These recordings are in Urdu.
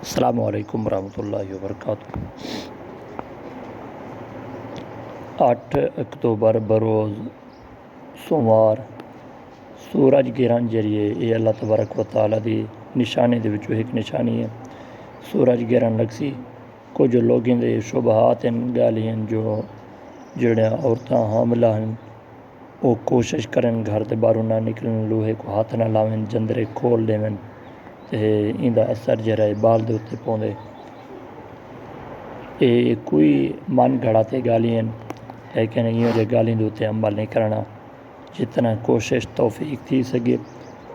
السلام علیکم ورحمۃ اللہ وبرکاتہ۔ 8 اکتوبر بروز سوموار سورج گرہن جریے یہ اللہ تبارک و تعالیٰ دی نشانی دے وچوں ایک نشانی ہے۔ سورج گرہن لگسی کچھ لوگوں دے شبہات گالیاں جو جڑے عورتاں حاملہ ہیں وہ کوشش کرن گھر دے باہروں نہ نکلن، لوہے کو ہاتھ نہ لاویں، جندرے کھول دیویں تے ان دا اثر جڑا ہے بال دے اتتے پوندے۔ یہ کوئی من گھڑاتے گالیاں لیکن یہ جے گالیاں دے اتتے عمل نہیں کرنا، جتنا کوشش توفیق تھی سکے۔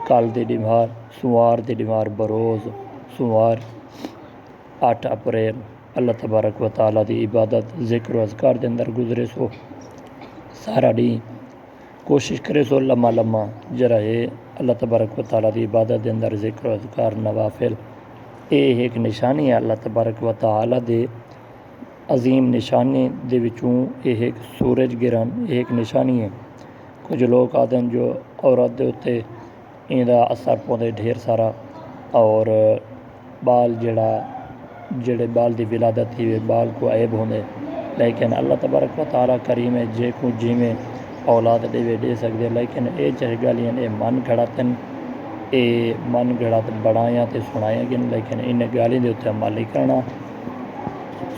کل دے ڈیمار سوار دے ڈیمار بروز سوار 8 اپریل اللہ تبارک و تعالیٰ دی عبادت ذکر و اذکار دے اندر گزرے سو۔ سارا ڈی کوشش کرے سو لمحہ جرا ہے اللہ تبارک و تعالیٰ دی عبادت دے اندر ذکر و اذکار نوافل۔ یہ ایک نشانی ہے اللہ تبارک و تعالیٰ دے عظیم نشانی دے وچوں یہ ایک سورج گرہن ایک نشانی ہے۔ کچھ لوگ آدھے جو عورت دے اتتے ان دا اثر پوندے ڈھیر سارا، اور بال جڑے بال دی ولادت تھی بال کو عیب ہوندے، لیکن اللہ تبارک و تعالیٰ کریم ہے جے کو جی میں اولاد دے سکدے، لیکن اے جہے گالیاں اے من گھڑاتن، اے من گھڑات بڑھایاں تے سنایاں گن، لیکن ان گالیاں دے اتتے عمل نہیں کرنا۔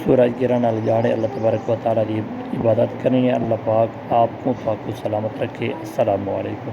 سورج گرہن نال جاڑے اللہ تبارک و تعالیٰ دی عبادت کرنی ہے۔ اللہ پاک آپ کو سلامت رکھے۔ السلام علیکم۔